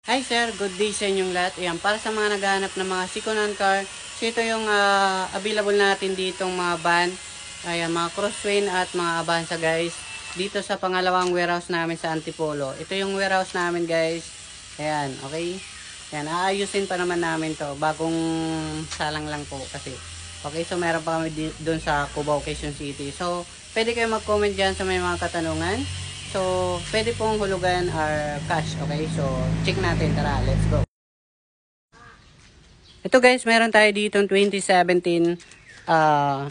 Hi sir, good day sa inyong lahat. Ayan, para sa mga naghahanap ng mga second-hand car, so ito yung available natin ditong mga van. Ayan, mga Crosswind at mga Avanza guys. Dito sa pangalawang warehouse namin sa Antipolo. Ito yung warehouse namin guys. Ayan, okay? Ayan, aayusin pa naman namin to. Bagong salang lang po kasi. Okay, so meron pa kami doon sa Cubao, Quezon City. So, pwede kayo mag-comment dyan sa may mga katanungan. So, pwede pong hulugan or cash. Okay, so check natin. Tara, let's go. Ito guys, meron tayo dito 2017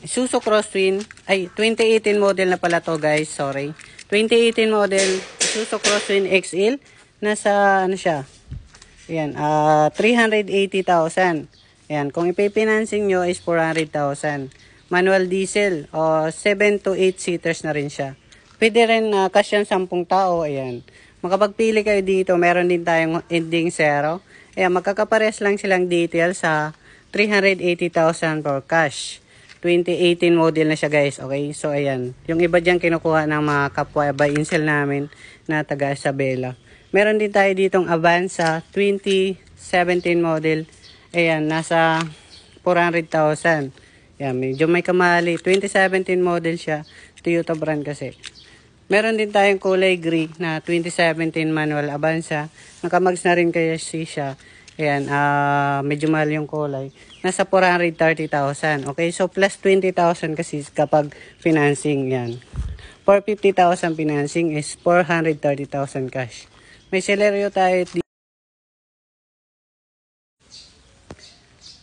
Isuzu Crosswind. Ay, 2018 model na pala to guys. Sorry. 2018 model Isuzu Crosswind XL. Nasa, ano siya? Ayan, 380,000. Ayan, kung ipipinancing nyo is 400,000. Manual diesel. 7 to 8 seaters na rin siya. Pwede rin cash yan 10 tao. Ayan. Makapagpili kayo dito. Meron din tayong ending zero. Ayan, magkakapares lang silang detail sa 380,000 for cash. 2018 model na siya guys. Okay, so ayan. Yung iba dyan kinukuha ng mga kapwa buy and sell namin na taga Isabela. Meron din tayo ditong Avanza 2017 model. Ayan, nasa 400,000. Ayan, medyo may kamali. 2017 model siya. Toyota brand kasi. Meron din tayong kulay gray na 2017 manual Avanza. Nakamags na rin kaya siya. Ayan, medyo mahal yung kulay. Nasa 430,000. Okay, so plus 20,000 kasi kapag financing yan. 450,000 financing is 430,000 cash. May Celerio tayo dito.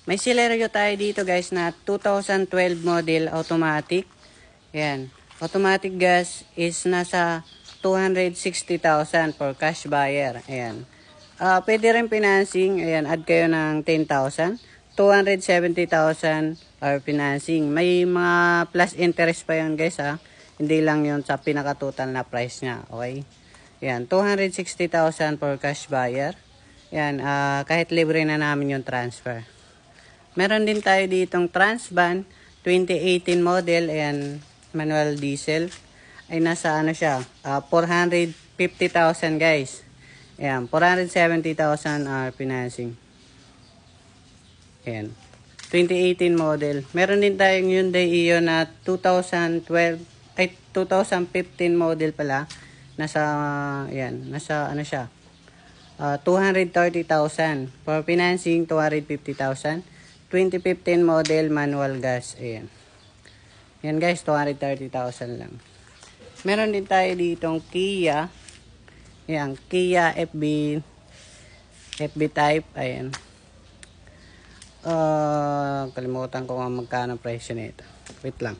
May Celerio tayo dito guys na 2012 model automatic. Ayan. Automatic gas is nasa 260,000 for cash buyer. Ayan. Pwede rin financing. Ayan, add kayo ng 10,000. 270,000 or financing. May mga plus interest pa yan guys ha. Hindi lang yun sa pinaka-total na price niya. Okay. Ayan, 260,000 for cash buyer. Ayan, kahit libre na namin yung transfer. Meron din tayo ditong Transvan 2018 model. Ayan, manual diesel ay nasa ano siya 450,000 guys. Ayan, 470,000 financing. Ayan, 2018 model. Meron din tayong Hyundai Eon na 2012 ay 2015 model pala. Nasa ayan, nasa ano siya 230,000 for financing. 250,000. 2015 model manual gas. Ayan. Yan guys, 230,000 lang. Meron din tayo ditong Kia. Yan, Kia FB type. Ayan. Kalimutan ko nga magkano presyo nito. Wait lang.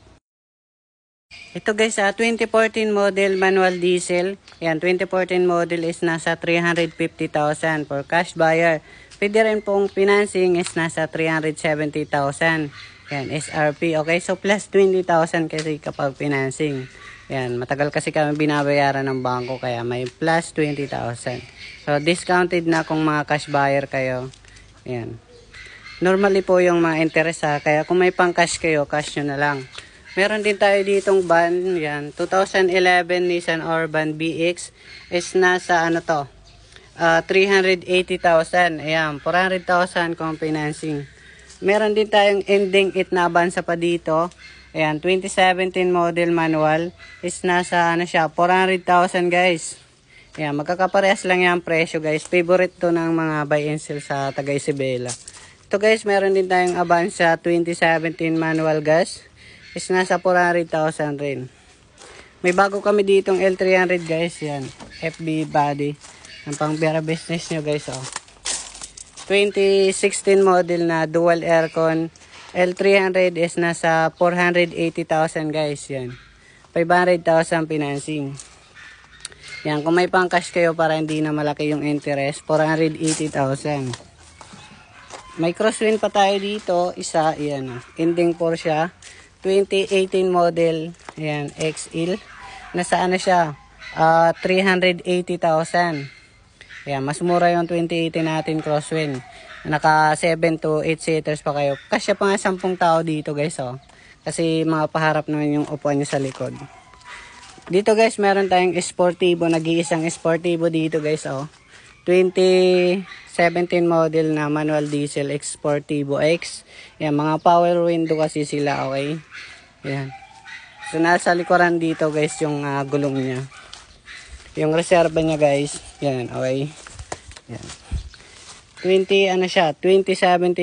Ito guys, 2014 model manual diesel. Yan, 2014 model is nasa 350,000 for cash buyer. Pwede rin pong financing is nasa 370,000. Yan, SRP. Okay, so plus 20,000 kasi kapag financing. Yan, matagal kasi kami binabayaran ng bangko kaya may plus 20,000. So, discounted na kung mga cash buyer kayo. Yan. Normally po yung mga interest kaya kung may pang cash kayo, cash nyo na lang. Meron din tayo ditong van. Yan, 2011 Nissan Urban BX is nasa ano to? 380,000. Ayan, 400,000 kung financing. Meron din tayong ending it na Avanza pa dito. Ayan, 2017 model manual is nasa ano siya, 400,000 guys. Ayan, magkakaparehas lang yung presyo guys. Favorite to ng mga buy and sell sa taga Isabela. Ito guys, meron din tayong Avanza 2017 manual gas is nasa 400,000 rin. May bago kami ditong L300 guys. Yan, FB body. Ang pang pera business nyo guys. 2016 model na dual aircon L300 is nasa 480,000 guys. Yan, 500,000 financing. Yan, kung may pang cash kayo para hindi na malaki yung interest, 480,000. May Crosswind pa tayo dito, isa. Yan, ending Porsche 2018 model. Yan, XL. Nasa ano siya, 380,000. Ayan, mas mura yung 2018 natin Crosswind. Naka 7 to 8 seaters pa kayo. Kasya pa nga 10 tao dito guys. Kasi mga paharap naman yung upuan nyo sa likod. Dito guys, meron tayong Sportivo. Nag-iisang Sportivo dito guys. 2017 model na manual diesel X-Sportivo X. Yan, mga power window kasi sila, okay? Yan. So, nasa likuran dito guys yung gulong niya. Yung reserva niya guys. Yan, okay? Yan. 2017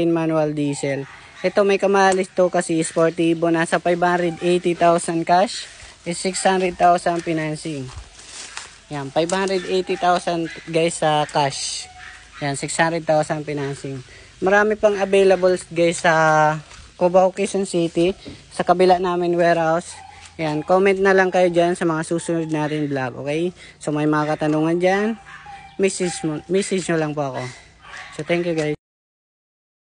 manual diesel. Ito may kamahalis to kasi Sportivo. Nasa 580,000 cash. Is 600,000 financing. Yan, 580,000 guys sa cash. Yan, 600,000 financing. Marami pang available guys sa Cubao, Quezon City. Sa kabila namin warehouse. Yan, comment na lang kayo dyan sa mga susunod natin vlog, okay? So may mga katanungan dyan, message nyo lang po ako. So thank you guys.